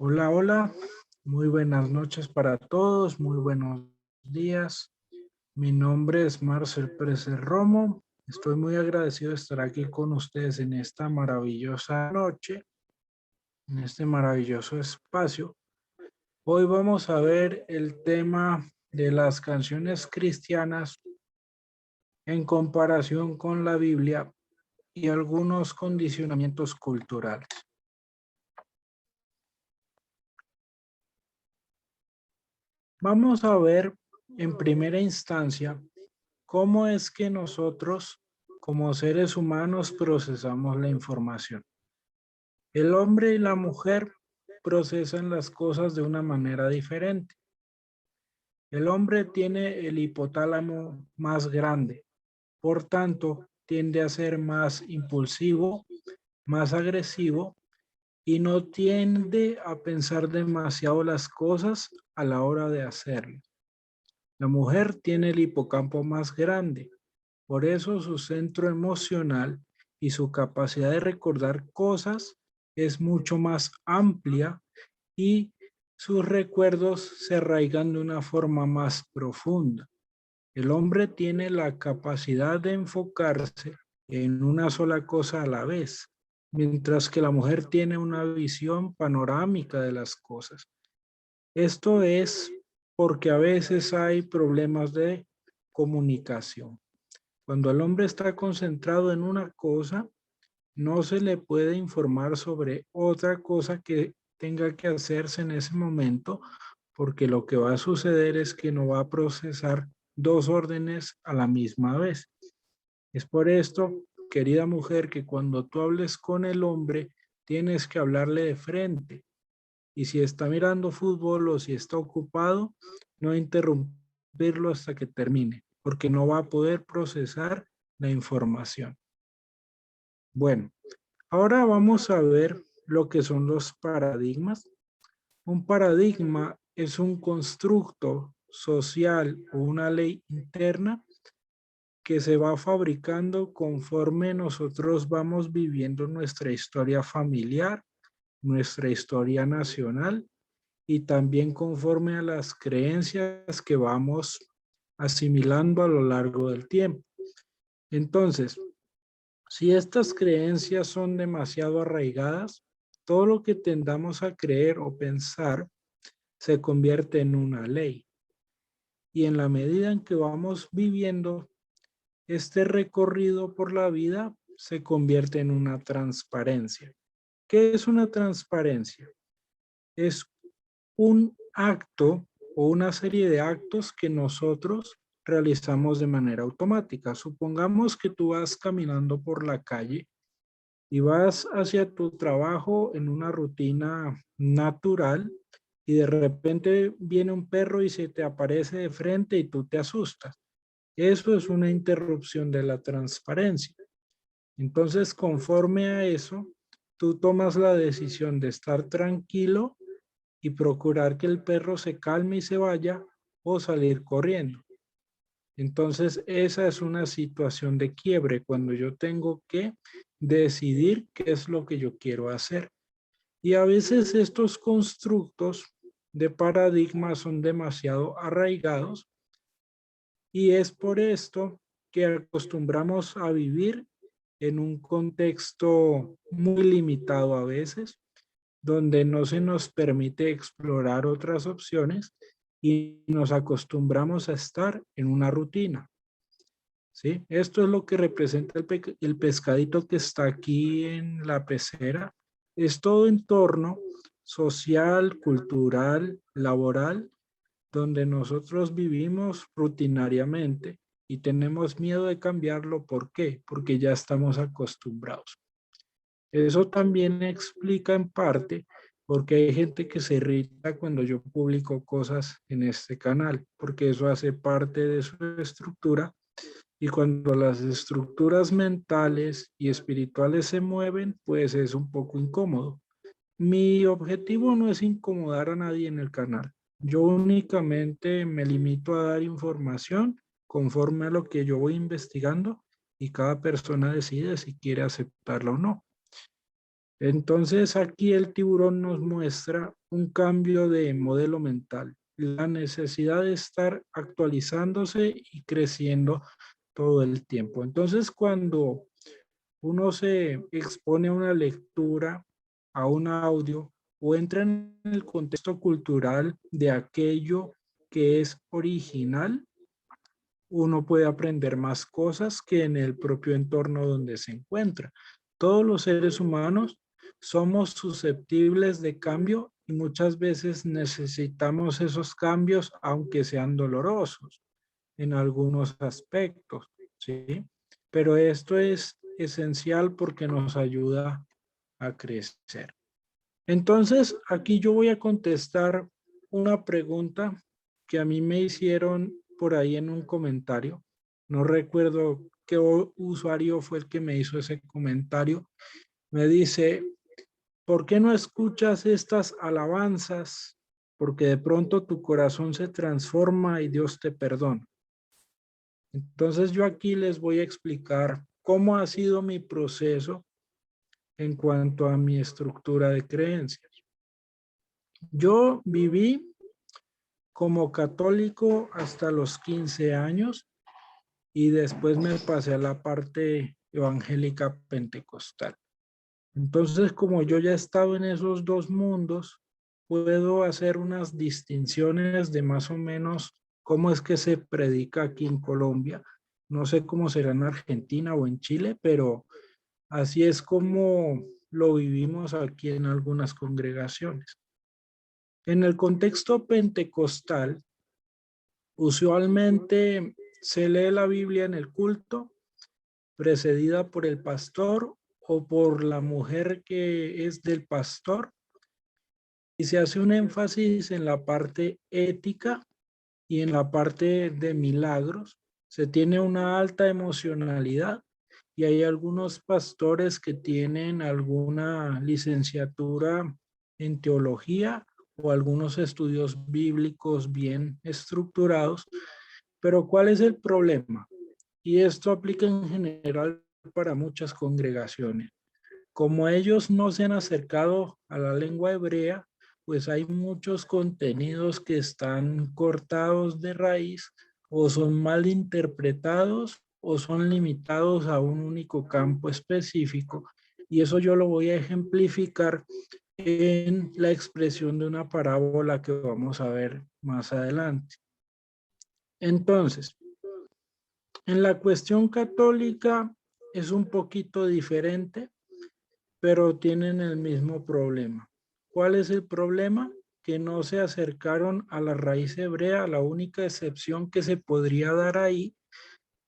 Hola, hola, muy buenas noches para todos, muy buenos días. Mi nombre es Marcel Pérez Romo. Estoy muy agradecido de estar aquí con ustedes en esta maravillosa noche, en este maravilloso espacio. Hoy vamos a ver el tema de las canciones cristianas en comparación con la Biblia y algunos condicionamientos culturales. Vamos a ver en primera instancia cómo es que nosotros como seres humanos procesamos la información. El hombre y la mujer procesan las cosas de una manera diferente. El hombre tiene el hipotálamo más grande, por tanto, tiende a ser más impulsivo, más agresivo y no tiende a pensar demasiado las cosas a la hora de hacerlo. La mujer tiene el hipocampo más grande, por eso su centro emocional y su capacidad de recordar cosas es mucho más amplia y sus recuerdos se arraigan de una forma más profunda. El hombre tiene la capacidad de enfocarse en una sola cosa a la vez, mientras que la mujer tiene una visión panorámica de las cosas. Esto es porque a veces hay problemas de comunicación. Cuando el hombre está concentrado en una cosa, no se le puede informar sobre otra cosa que tenga que hacerse en ese momento, porque lo que va a suceder es que no va a procesar dos órdenes a la misma vez. Es por esto, querida mujer, que cuando tú hables con el hombre, tienes que hablarle de frente. Y si está mirando fútbol o si está ocupado, no interrumpirlo hasta que termine, porque no va a poder procesar la información. Bueno, ahora vamos a ver lo que son los paradigmas. Un paradigma es un constructo social o una ley interna que se va fabricando conforme nosotros vamos viviendo nuestra historia familiar, nuestra historia nacional y también conforme a las creencias que vamos asimilando a lo largo del tiempo. Entonces, si estas creencias son demasiado arraigadas, todo lo que tendamos a creer o pensar se convierte en una ley. Y en la medida en que vamos viviendo este recorrido por la vida, se convierte en una transparencia. ¿Qué es una transparencia? Es un acto o una serie de actos que nosotros realizamos de manera automática. Supongamos que tú vas caminando por la calle y vas hacia tu trabajo en una rutina natural y de repente viene un perro y se te aparece de frente y tú te asustas. Eso es una interrupción de la transparencia. Entonces, conforme a eso, tú tomas la decisión de estar tranquilo y procurar que el perro se calme y se vaya o salir corriendo. Entonces, esa es una situación de quiebre cuando yo tengo que decidir qué es lo que yo quiero hacer. Y a veces estos constructos de paradigmas son demasiado arraigados y es por esto que acostumbramos a vivir en un contexto muy limitado a veces, donde no se nos permite explorar otras opciones y nos acostumbramos a estar en una rutina. ¿Sí? Esto es lo que representa el pescadito que está aquí en la pecera. Es todo entorno social, cultural, laboral, donde nosotros vivimos rutinariamente y tenemos miedo de cambiarlo. ¿Por qué? Porque ya estamos acostumbrados. Eso también explica en parte porque hay gente que se irrita cuando yo publico cosas en este canal, porque eso hace parte de su estructura y cuando las estructuras mentales y espirituales se mueven, pues es un poco incómodo. Mi objetivo no es incomodar a nadie en el canal. Yo únicamente me limito a dar información conforme a lo que yo voy investigando y cada persona decide si quiere aceptarla o no. Entonces aquí el tiburón nos muestra un cambio de modelo mental, la necesidad de estar actualizándose y creciendo todo el tiempo. Entonces cuando uno se expone a una lectura, a un audio o entra en el contexto cultural de aquello que es original, uno puede aprender más cosas que en el propio entorno donde se encuentra. Todos los seres humanos somos susceptibles de cambio y muchas veces necesitamos esos cambios aunque sean dolorosos en algunos aspectos, ¿sí? Pero esto es esencial porque nos ayuda a crecer. Entonces, aquí yo voy a contestar una pregunta que a mí me hicieron por ahí en un comentario. No recuerdo qué usuario fue el que me hizo ese comentario. Me dice, ¿por qué no escuchas estas alabanzas? Porque de pronto tu corazón se transforma y Dios te perdona. Entonces yo aquí les voy a explicar cómo ha sido mi proceso en cuanto a mi estructura de creencias. Yo viví como católico hasta los 15 años y después me pasé a la parte evangélica pentecostal. Entonces, como yo ya he estado en esos dos mundos, puedo hacer unas distinciones de más o menos cómo es que se predica aquí en Colombia. No sé cómo será en Argentina o en Chile, pero así es como lo vivimos aquí en algunas congregaciones. En el contexto pentecostal, usualmente se lee la Biblia en el culto, precedida por el pastor o por la mujer que es del pastor, y se hace un énfasis en la parte ética y en la parte de milagros. Se tiene una alta emocionalidad y hay algunos pastores que tienen alguna licenciatura en teología o algunos estudios bíblicos bien estructurados. Pero ¿cuál es el problema? Y esto aplica en general para muchas congregaciones. Como ellos no se han acercado a la lengua hebrea, pues hay muchos contenidos que están cortados de raíz o son mal interpretados o son limitados a un único campo específico. Y eso yo lo voy a ejemplificar en la expresión de una parábola que vamos a ver más adelante. Entonces, en la cuestión católica es un poquito diferente, pero tienen el mismo problema. ¿Cuál es el problema? Que no se acercaron a la raíz hebrea. La única excepción que se podría dar ahí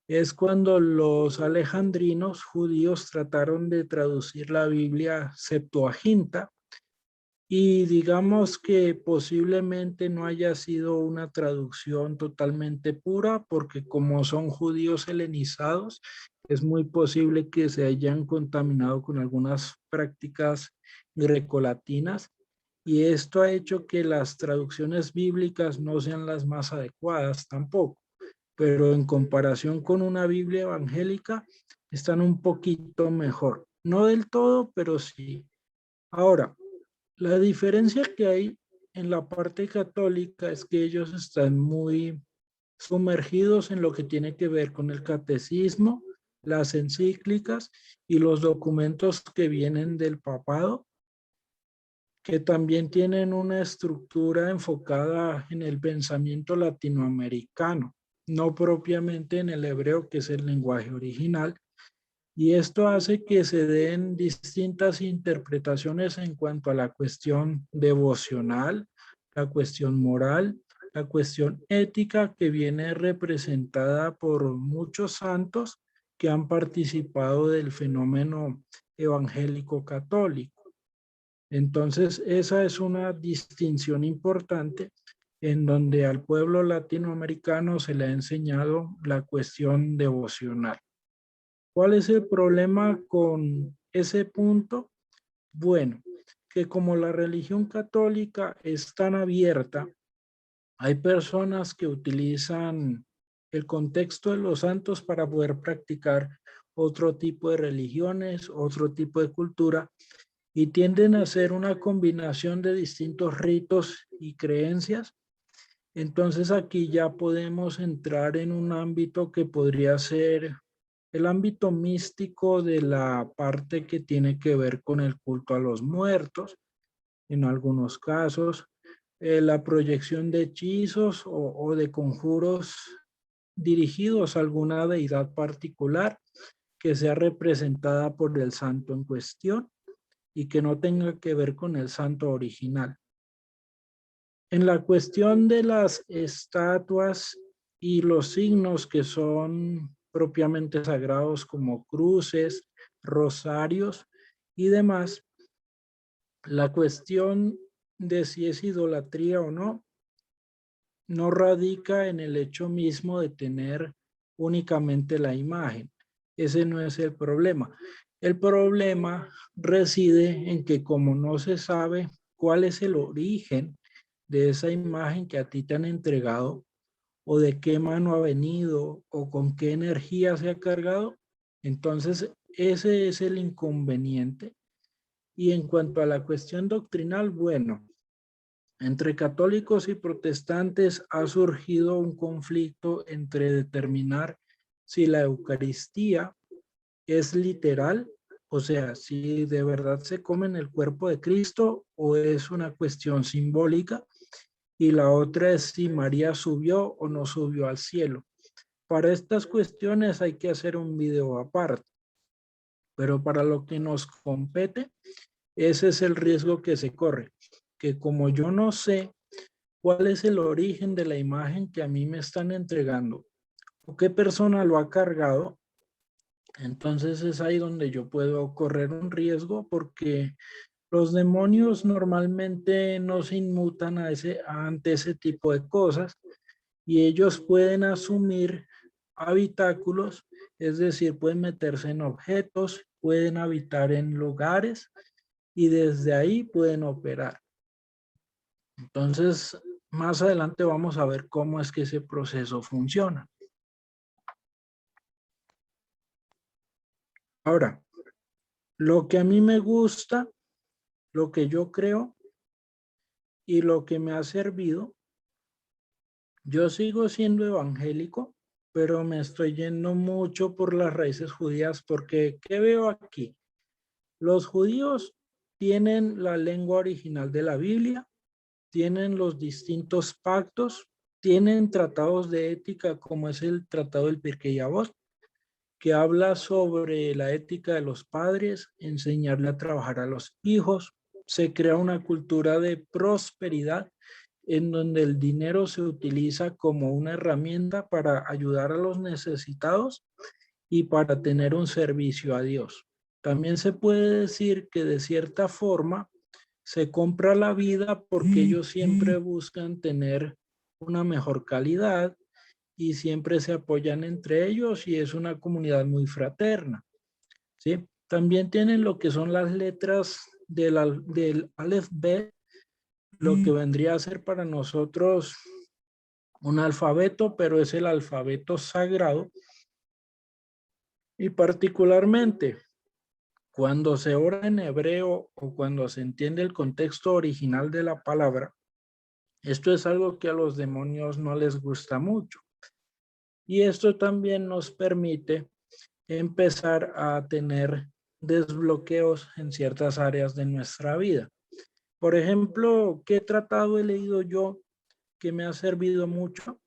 es cuando los alejandrinos judíos trataron de traducir la Biblia Septuaginta y digamos que posiblemente no haya sido una traducción totalmente pura porque como son judíos helenizados, es muy posible que se hayan contaminado con algunas prácticas grecolatinas y esto ha hecho que las traducciones bíblicas no sean las más adecuadas tampoco, pero en comparación con una Biblia evangélica están un poquito mejor. No del todo, pero sí. Ahora, la diferencia que hay en la parte católica es que ellos están muy sumergidos en lo que tiene que ver con el catecismo, las encíclicas y los documentos que vienen del papado, que también tienen una estructura enfocada en el pensamiento latinoamericano, no propiamente en el hebreo, que es el lenguaje original, y esto hace que se den distintas interpretaciones en cuanto a la cuestión devocional, la cuestión moral, la cuestión ética que viene representada por muchos santos que han participado del fenómeno evangélico católico. Entonces, esa es una distinción importante en donde al pueblo latinoamericano se le ha enseñado la cuestión devocional. ¿Cuál es el problema con ese punto? Bueno, que como la religión católica es tan abierta, hay personas que utilizan el contexto de los santos para poder practicar otro tipo de religiones, otro tipo de cultura, y tienden a ser una combinación de distintos ritos y creencias. Entonces aquí ya podemos entrar en un ámbito que podría ser el ámbito místico de la parte que tiene que ver con el culto a los muertos, en algunos casos, la proyección de hechizos o de conjuros dirigidos a alguna deidad particular que sea representada por el santo en cuestión y que no tenga que ver con el santo original. En la cuestión de las estatuas y los signos que son propiamente sagrados como cruces, rosarios y demás, la cuestión de si es idolatría o no radica en el hecho mismo de tener únicamente la imagen. Ese no es el problema. El problema reside en que como no se sabe cuál es el origen de esa imagen que a ti te han entregado o de qué mano ha venido o con qué energía se ha cargado, entonces ese es el inconveniente. Y en cuanto a la cuestión doctrinal, bueno, entre católicos y protestantes ha surgido un conflicto entre determinar si la Eucaristía es literal, o sea, si de verdad se come en el cuerpo de Cristo o es una cuestión simbólica, y la otra es si María subió o no subió al cielo. Para estas cuestiones hay que hacer un video aparte, pero para lo que nos compete, ese es el riesgo que se corre, que como yo no sé cuál es el origen de la imagen que a mí me están entregando o qué persona lo ha cargado, entonces es ahí donde yo puedo correr un riesgo porque los demonios normalmente no se inmutan ante ese tipo de cosas y ellos pueden asumir habitáculos, es decir, pueden meterse en objetos, pueden habitar en lugares y desde ahí pueden operar. Entonces, más adelante vamos a ver cómo es que ese proceso funciona. Ahora, lo que a mí me gusta, lo que yo creo y lo que me ha servido, yo sigo siendo evangélico, pero me estoy yendo mucho por las raíces judías porque, ¿qué veo aquí? Los judíos tienen la lengua original de la Biblia, tienen los distintos pactos, tienen tratados de ética como es el tratado del Pirkei Avot, que habla sobre la ética de los padres, enseñarle a trabajar a los hijos. Se crea una cultura de prosperidad en donde el dinero se utiliza como una herramienta para ayudar a los necesitados y para tener un servicio a Dios. También se puede decir que de cierta forma se compra la vida porque ellos siempre buscan tener una mejor calidad y siempre se apoyan entre ellos y es una comunidad muy fraterna, ¿sí? También tienen lo que son las letras del Aleph B, lo que vendría a ser para nosotros un alfabeto, pero es el alfabeto sagrado. Y particularmente cuando se ora en hebreo o cuando se entiende el contexto original de la palabra, esto es algo que a los demonios no les gusta mucho. Y esto también nos permite empezar a tener desbloqueos en ciertas áreas de nuestra vida. Por ejemplo, ¿qué tratado he leído yo que me ha servido mucho?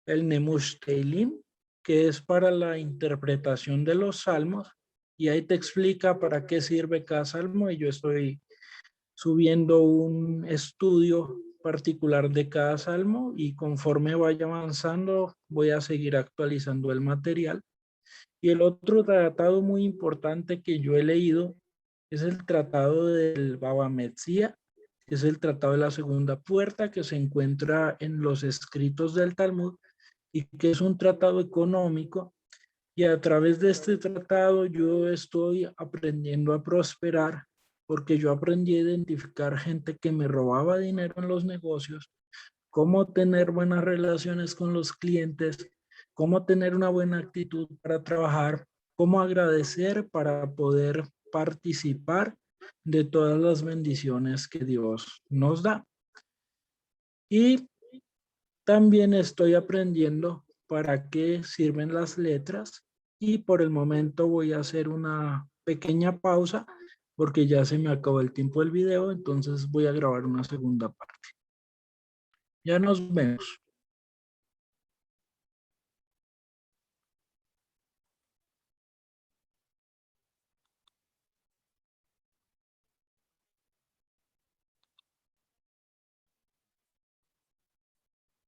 El Nemush Teilim, que es para la interpretación de los salmos, y ahí te explica para qué sirve cada salmo, y yo estoy subiendo un estudio particular de cada salmo, y conforme vaya avanzando, voy a seguir actualizando el material. Y el otro tratado muy importante que yo he leído es el tratado del Baba Metzia, que es el tratado de la segunda puerta que se encuentra en los escritos del Talmud y que es un tratado económico. Y a través de este tratado yo estoy aprendiendo a prosperar porque yo aprendí a identificar gente que me robaba dinero en los negocios, cómo tener buenas relaciones con los clientes, cómo tener una buena actitud para trabajar, cómo agradecer para poder participar de todas las bendiciones que Dios nos da. Y también estoy aprendiendo para qué sirven las letras y por el momento voy a hacer una pequeña pausa porque ya se me acabó el tiempo del video, entonces voy a grabar una segunda parte. Ya nos vemos.